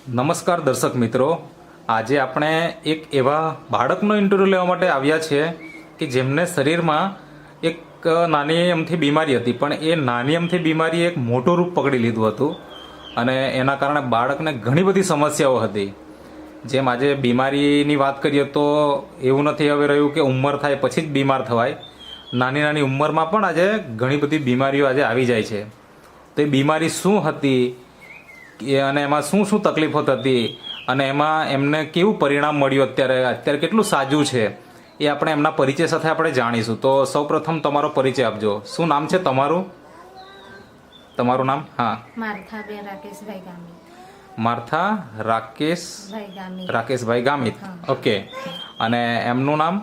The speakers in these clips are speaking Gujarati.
નમસ્કાર દર્શક મિત્રો, આજે આપણે એક એવા બાળકનો ઇન્ટરવ્યૂ લેવા માટે આવ્યા છીએ કે જેમને શરીરમાં એક નાની અમથી બીમારી હતી, પણ એ નાની અમથી બીમારીએ એક મોટું રૂપ પકડી લીધું હતું અને એના કારણે બાળકને ઘણી બધી સમસ્યાઓ હતી. જેમ આજે બીમારીની વાત કરીએ તો એવું નથી હવે રહ્યું કે ઉંમર થાય પછી જ બીમાર થવાય. નાની નાની ઉંમરમાં પણ આજે ઘણી બધી બીમારીઓ આજે આવી જાય છે. તો એ બીમારી શું હતી અને એમાં શું શું તકલીફો થતી અને એમાં એમને કેવું પરિણામ મળ્યું, અત્યારે કેટલું સાજું છે, એ આપણે એમના પરિચય સાથે આપણે જાણીશું. તો સૌપ્રથમ તમારો પરિચય આપજો. શું નામ છે તમારું? તમારું નામ? હા, માર્થાબેન રાકેશભાઈ ગામિત. માર્થા રાકેશભાઈ ગામિત. ઓકે. અને એમનું નામ?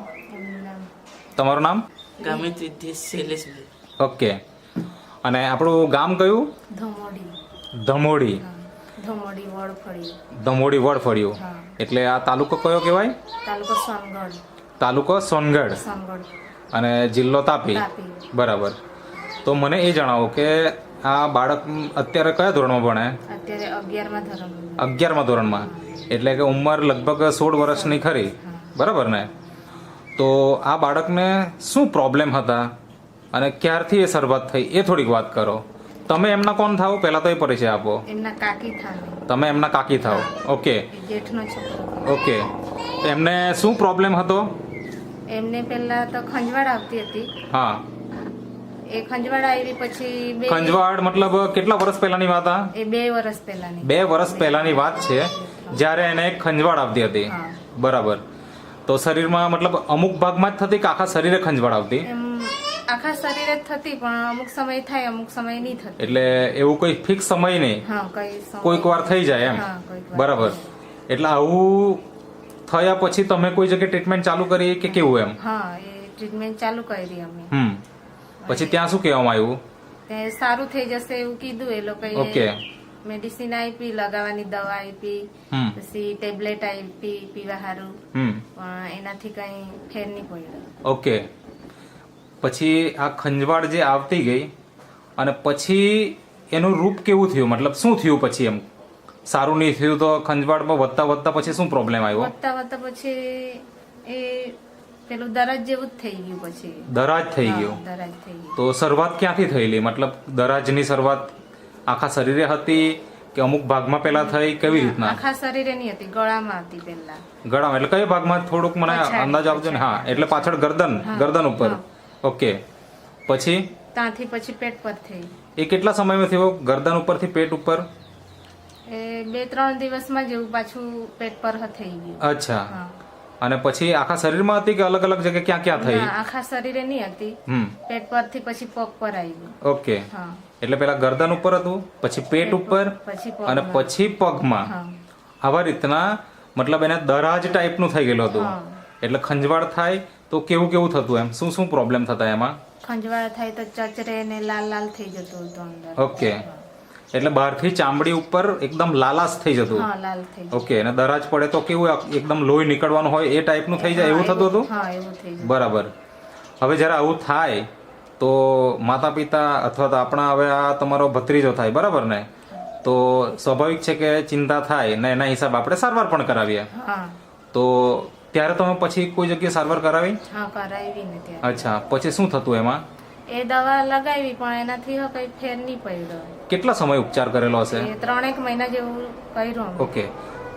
તમારું નામ? ગામિત વિદ્યેશ શૈલેષભાઈ. ઓકે. અને આપણું ગામ કયું? ધમોડી. ધમોડી વડફળિયું. એટલે આ તાલુકો કયો કહેવાય? તાલુકો સોનગઢ. અને જિલ્લો તાપી. બરાબર. તો મને એ જણાવો કે આ બાળક અત્યારે કયા ધોરણમાં ભણે? અત્યારે 11મા ધોરણમાં. એટલે કે ઉંમર લગભગ 16 વર્ષની ખરી, બરાબર ને? તો આ બાળકને શું પ્રોબ્લેમ હતા અને ક્યારથી એ શરૂઆત થઈ એ થોડીક વાત કરો. તમે એમના કોણ થાવ? પહેલા તો એ પરિચય આપો. એમના કાકી થાવ. તમે એમના કાકી થાવ. ઓકે. જેઠનો છોકરો. ઓકે. એમને શું પ્રોબ્લેમ હતો? એમને પહેલા તો ખંજવાળ આવતી હતી. હા. એ ખંજવાળ આવી પછી ખંજવાળ મતલબ કેટલા વર્ષ પહેલાની વાત? એ 2 વર્ષ પહેલાની. 2 વર્ષ પહેલાની વાત છે, જ્યારે એને એક ખંજવાળ આવતી હતી. બરાબર. તો શરીરમાં મતલબ અમુક ભાગમાં જ થતી કે આખા શરીરે ખંજવાળ આવતી? આખા શરીરે જ થતી, પણ અમુક સમય થાય, અમુક સમય નહીં થતી. એટલે એવું કોઈ ફિક્સ સમય નહીં, કોઈક વાર થઈ જાય એમ? બરાબર. એટલે આવું થયા પછી તમે કોઈ જગ્યાએ ટ્રીટમેન્ટ ચાલુ કરી કે કેવું એમ? હા, એ ટ્રીટમેન્ટ ચાલુ કરી અમે. પછી ત્યાં શું કહેવામાં આવ્યું? તે સારું થઈ જશે એવું કીધું એ લોકોએ. ઓકે. મેડિસિન આપી, લગાવવાની દવા આપી, પછી ટેબ્લેટ આપી પીવા હારું, પણ એનાથી કઈ ફેર નહીં પડ્યો. ઓકે. પછી આ ખંજવાળ જે આવતી ગઈ અને પછી એનું રૂપ કેવું થયું? મતલબ શું થયું પછી? એમ સારું નહીં થયું તો ખંજવાળમાં વધતા વધતા પછી શું પ્રોબ્લેમ આવ્યો? વધતા પછી એ પેલું દરાજ જેવું જ થઈ ગયું. પછી દરાજ થઈ ગયું. તો શરૂઆત ક્યાંથી થયેલી? મતલબ દરાજની શરૂઆત આખા શરીરે હતી કે અમુક ભાગમાં પેલા થઈ? કેવી રીતના? આખા શરીરે નહીં હતી, ગળામાં હતી પહેલા. ગળામાં એટલે કયા ભાગમાં? થોડુંક મને અંદાજ આપજો ને. હા, એટલે પાછળ ગરદન ઉપર. ઓકે. પછી ત્યાંથી પછી પેટ પર થઈ. એ કેટલા સમયમાં થયો ગરદન ઉપરથી પેટ ઉપર? એ 2-3 દિવસમાં જેવું પાછું પેટ પર થઈ ગયું. અચ્છા. અને પછી આખા શરીરમાં હતી કે અલગ અલગ જગ્યાએ ક્યાં ક્યાં થઈ? આખા શરીરે નહીં હતી, પેટ પરથી પછી પગ પર આવી. ઓકે. એટલે પેલા ગરદન ઉપર હતું, પછી પેટ ઉપર અને પછી પગમાં. આવા રીતના મતલબ એને દરાજ ટાઈપનું થઈ ગયેલું હતું. એટલે ખંજવાળ થાય તો કેવું કેવું થતું? એમ શું શું પ્રોબ્લેમ થતા એમાં? ખંજવાળ થાય તો ચચરે ને લાલ લાલ થઈ જતું હતું અંદર. ઓકે. એટલે બહારથી ચામડી ઉપર એકદમ લાલાશ થઈ જતું. હા, લાલ થઈ. ઓકે. અને દરાજ પડે તો કેવું એકદમ લોહી નીકળવાનું હોય એ ટાઈપનું થઈ જાય, એવું થતું હતું? હા, એવું થઈ જાય. બરાબર. હવે જ્યારે આવું થાય તો માતા પિતા અથવા તો આપણા હવે આ તમારો ભત્રીજો થાય, બરાબર ને? તો સ્વાભાવિક છે કે ચિંતા થાય ને એના હિસાબ આપણે સારવાર પણ કરાવીએ. તો ત્યારે તમે પછી કોઈ જગ્યાએ સારવાર કરાવી? હા, કરાવી ને ત્યારે. અચ્છા. પછી શું થતું એમાં? એ દવા લગાવી પણ એનાથી કઈ ફેર નહીં પડ્યો. કેટલા સમય ઉપચાર કરેલો હશે? 3-1 મહિના જેવું કર્યું. ઓકે.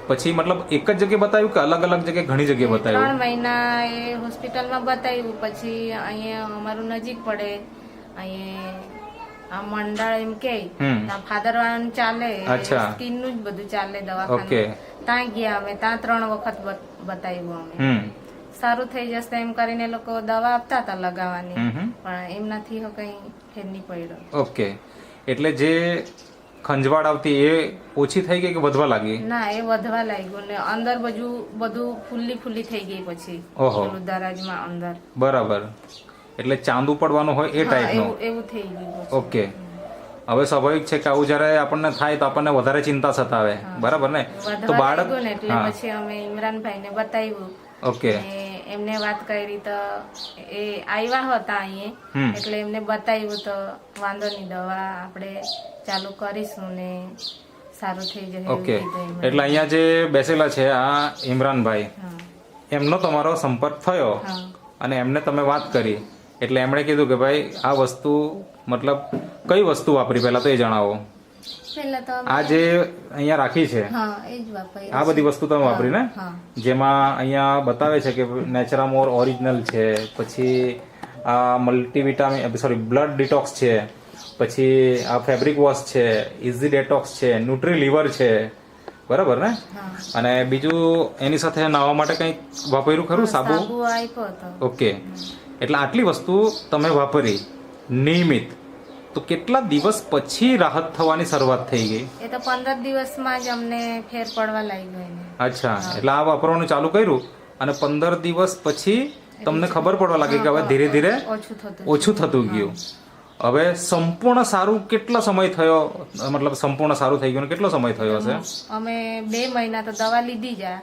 પછી મતલબ એક જ જગ્યાએ બતાવ્યું કે અલગ અલગ જગ્યાએ ઘણી જગ્યાએ બતાવ્યું? 3 મહિના એ હોસ્પિટલમાં બતાવ્યું. પછી અહીંયા અમારું નજીક પડે, અહીંયા આ મંડળ એમ કે ફાધર વાળાનું ચાલે, સ્કિન નું જ બધું ચાલે દવાખાનું. ત્યાં ગયા અમે, ત્યાં 3 વખત બતાવ્યું અમે. સારું થઈ જશે એમ કરીને લોકો દવા આપતા હતા લગાવવાની, પણ એમનાથી કઈ ફેર નહીં પડ્યો. ઓકે. એટલે જે ખંજવાળ આવતી એ ઓછી થઈ ગઈ કે વધવા લાગી? ના, એ વધવા લાગ્યું ને અંદર બધું ફૂલ્લી થઈ ગઈ પછી. ઓહો. દરાજમાં અંદર. બરાબર. એટલે ચાંદુ પડવાનું હોય એ ટાઈપનું એવું થઈ ગયું. ઓકે. હવે સ્વાભાવિક છે કે આવું જયારે આપણને થાય તો આપણને વધારે ચિંતા સતાવે, બરાબર ને? તો બાળક એટલે પછી અમે ઇમરાનભાઈને બતાવ્યું. ઓકે. એમને વાત કરી તો એ આવ્યા હતા અહીંયા, એટલે એમને બતાવ્યું તો વાંધો નહીં, દવા આપણે ચાલુ કરીશું ને સારું થઈ જાય એવું ઓકે, કીધું એમણે. એટલે અહીંયા જે બેસેલા છે આ ઇમરાનભાઈ, હા એમનો તમારો સંપર્ક થયો હા અને એમને તમે વાત કરી એટલે એમણે કીધું કે ભાઈ આ વસ્તુ મતલબ કઈ વસ્તુ વાપરી પહેલા તો એ જણાવો. પહેલા તો આ જે અહીંયા રાખી છે હા એ જ વાપરી. આ બધી વસ્તુ તમે વાપરી ને, હા જેમાં અહીંયા બતાવે છે કે નેચરામોર ઓરિજિનલ છે, પછી આ મલ્ટીવિટામિન સોરી બ્લડ ડિટોક્સ છે, પછી આ ફેબ્રિક વોશ છે, ઇઝી ડેટોક્સ છે, ન્યુટ્રી લીવર છે, બરાબર ને? હા અને બીજું એની સાથે નાહવા માટે કંઈક વાપર્યું ખરું? સાબુ? સાબુ આપ્યો હતો. ઓકે, એટલે આટલી વસ્તુ તમે વાપરી નિયમિત, તો કેટલા દિવસ પછી રાહત થવાની શરૂઆત થઈ ગઈ? એ તો 15 દિવસમાં જ અમને ફેર પડવા લાગ્યો એને. અચ્છા, એટલે આ વાપરવાનું ચાલુ કર્યું અને 15 દિવસ પછી તમને ખબર પડવા લાગી કે હવે ધીરે ધીરે ઓછું થતું ગયું. હવે સંપૂર્ણ સારું કેટલો સમય થયો? મતલબ સંપૂર્ણ સારું થઈ ગયું કેટલો સમય થયો હશે? અમે 2 મહિના તો દવા લીધી જા,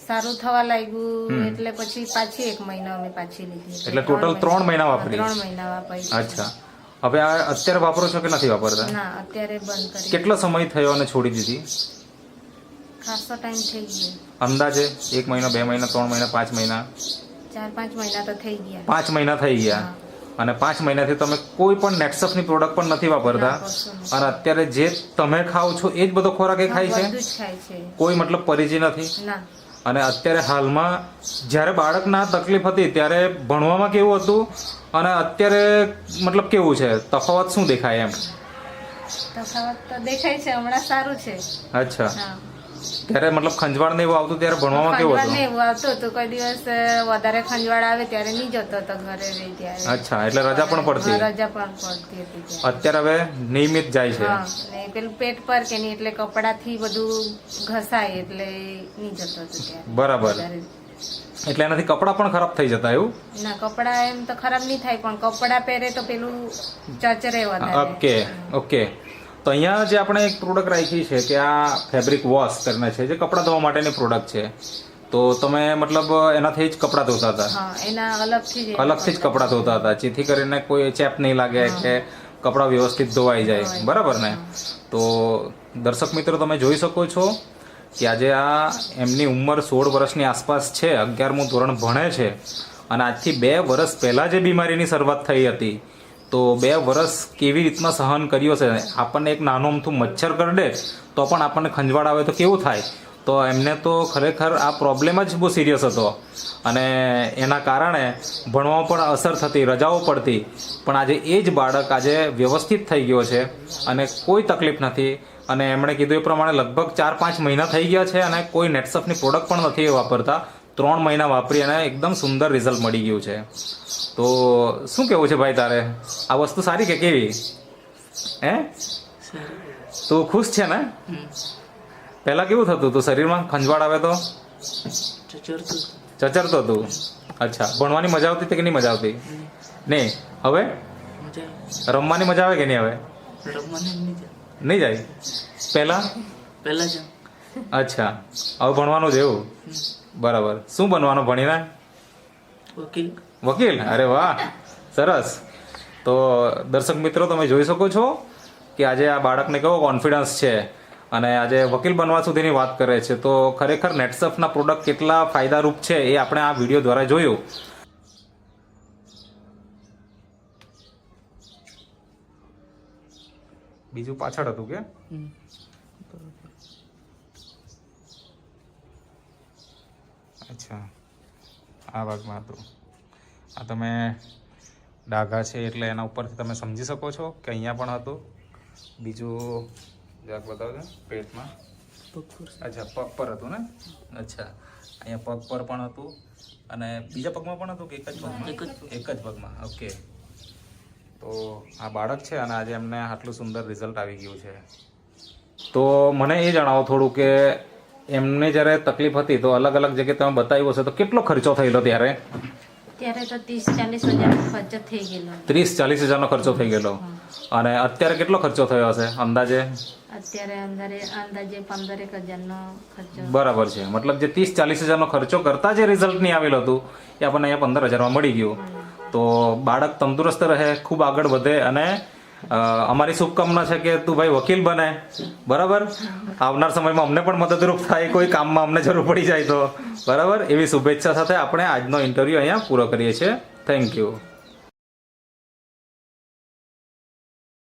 સારું થવા લાગ્યું એટલે પછી પાછી 1 મહિનો અમે પાછી લીધી. એટલે ટોટલ 3 મહિના વાપરી? 3 મહિના વાપરી. અચ્છા, હવે આ અત્યારે વાપરો છો કે નથી વાપરતા? ના, અત્યારે બંધ કરી. કેટલો સમય થયો અને છોડી દીધી? ખાસો ટાઈમ થઈ ગયો. અંદાજે 1 મહિનો, 2 મહિના, 3 મહિના, 5 મહિના? 4-5 મહિના તો થઈ ગયા. 5 મહિના થઈ ગયા. અને 5 મહિનાથી તમે કોઈ પણ નેટસફની પ્રોડક્ટ પણ નથી વાપરતા અને અત્યારે જે તમે ખાઓ છો એ જ બધો ખોરાક એ ખાય છે? બધું જ ખાય છે. કોઈ મતલબ પરેજી નથી? ના. અને અત્યારે હાલમાં જ્યારે બાળકના તકલીફ હતી ત્યારે ભણવામાં કેવું હતું અને અત્યારે મતલબ કેવું છે, તફાવત શું દેખાય એમ? તફાવત તો દેખાય છે, હમણાં સારું છે. અચ્છા, હા. ત્યારે મતલબ ખંજવાળ ને એવું આવતું ત્યારે ભણવામાં કેવું ખંજવાળ ને હતું? એવું આવતું હતું, કોઈ દિવસ વધારે ખંજવાળ આવે ત્યારે નહીં જતો હતો ઘરે રહી ત્યારે. અચ્છા, એટલે રજા પણ પડતી? હા, રજા પણ પડતી હતી ત્યારે. અત્યારે હવે નિયમિત જાય છે? હા, ને પેલું પેટ પર કે નહીં એટલે કપડાથી બધું ઘસાય એટલે નહીં જતો હતો ત્યારે. બરાબર, વધારે. એટલે એનાથી કપડાં પણ ખરાબ થઈ જતા એવું? ના, કપડા એમ તો ખરાબ નહીં થાય પણ કપડા પહેરે તો પેલું ચચરે વધારે. ઓકે ઓકે, તો અહીંયા જે આપણે એક પ્રોડક્ટ રાખી છે કે આ ફેબ્રિક વોશ કરીને છે, જે કપડાં ધોવા માટેની પ્રોડક્ટ છે, તો તમે મતલબ એનાથી જ કપડાં ધોતા હતા? હા, એના અલગથી જ કપડાં ધોતા હતા, જેથી કરીને કોઈ ચેપ નહીં લાગે કે કપડાં વ્યવસ્થિત ધોવાઈ જાય, બરાબર ને? તો દર્શક મિત્રો તમે જોઈ શકો છો કે આજે આ એમની ઉંમર 16 વર્ષની આસપાસ છે, 11મું ધોરણ ભણે છે અને આજથી 2 વર્ષ પહેલા જે બીમારીની શરૂઆત થઈ હતી, તો 2 વર્ષ કેવી રીતના સહન કર્યો છે. આપણને એક નાનું અમથું મચ્છર કરડે તો પણ આપણને ખંજવાળ આવે તો કેવું થાય, તો એમને તો ખરેખર આ પ્રોબ્લેમ જ બહુ સિરિયસ હતો અને એના કારણે ભણવામાં પણ અસર થતી, રજાઓ પડતી. પણ આજે એ જ બાળક આજે વ્યવસ્થિત થઈ ગયો છે અને કોઈ તકલીફ નથી. અને એમણે કીધું એ પ્રમાણે લગભગ 4-5 મહિના થઈ ગયા છે અને કોઈ નેટસફની પ્રોડક્ટ પણ નથી વાપરતા. 3 મહિના વાપરી અને એકદમ સુંદર રિઝલ્ટ મળી ગયું છે. તો શું કેવું છે ભાઈ તારે, આ વસ્તુ સારી કે કેવી? હે, તું ખુશ છે ને? પહેલા કેવું થતું હતું શરીરમાં? ખંજવાળ આવે તો ચચરતો તું? અચ્છા, ભણવાની મજા આવતી કે નહીં મજા આવતી? નહીં. હવે રમવાની મજા આવે કે નહીં? હવે નહીં જાય? પહેલા? અચ્છા, હવે ભણવાનું જ એવું? બરાબર. શું બનવાનું ભણીને? વકીલ? અરે વાહ, સરસ. તો દર્શક મિત્રો તમે જોઈ શકો છો કે આજે આ બાળકને કેવો કોન્ફિડન્સ છે અને આજે વકીલ બનવા સુધીની વાત કરે છે. તો ખરેખર નેટસફના પ્રોડક્ટ કેટલા ફાયદારૂપ છે એ આપણે આ વિડીયો દ્વારા જોયું. બીજું પાછળ હતું કે? અચ્છા, આ ભાગમાં હતું. આ તમે ડાઘા છે એટલે એના ઉપરથી તમે સમજી શકો છો કે અહીંયા પણ હતું. બીજું જરાક બતાવજો પેટમાં. અચ્છા, પગ પર હતું ને? અચ્છા, અહીંયા પગ પર પણ હતું અને બીજા પગમાં પણ હતું કે એક જ પગમાં? એક જ પગમાં. ઓકે, તો આ બાળક છે અને આજે એમને આટલું સુંદર રિઝલ્ટ આવી ગયું છે. તો મને એ જણાવો થોડું કે એમને જ્યારે તકલીફ હતી તો અલગ અલગ જગ્યાએ તમે બતાવ્યું હશે, તો કેટલો ખર્ચો થયેલો ત્યારે? ત્યારે તો 30-40 હજારનો ખર્ચો થઈ ગયેલો. 30-40 હજારનો ખર્ચો થઈ ગયેલો. અને અત્યારે કેટલો ખર્ચો થયો હશે અંદાજે? અત્યારે અંદાજે 15-1 હજારનો ખર્ચો. બરાબર છે, મતલબ જે 30-40 હજારનો ખર્ચો કરતા જે રિઝલ્ટ નહીં આવેલું હતું એ આપણને અહીંયા 15 હજારમાં મળી ગયું. તો બાળક તંદુરસ્ત રહે, ખૂબ આગળ વધે અને અમારી શુભકામના છે કે તું ભાઈ વકીલ બને, બરાબર. આવનાર સમયમાં અમને પણ મદદરૂપ થાય, કોઈ કામમાં અમને જરૂર પડી જાય તો, બરાબર. એવી શુભેચ્છા સાથે આપણે આજનો ઇન્ટરવ્યૂ અહીંયા પૂરો કરીએ છીએ. Thank you.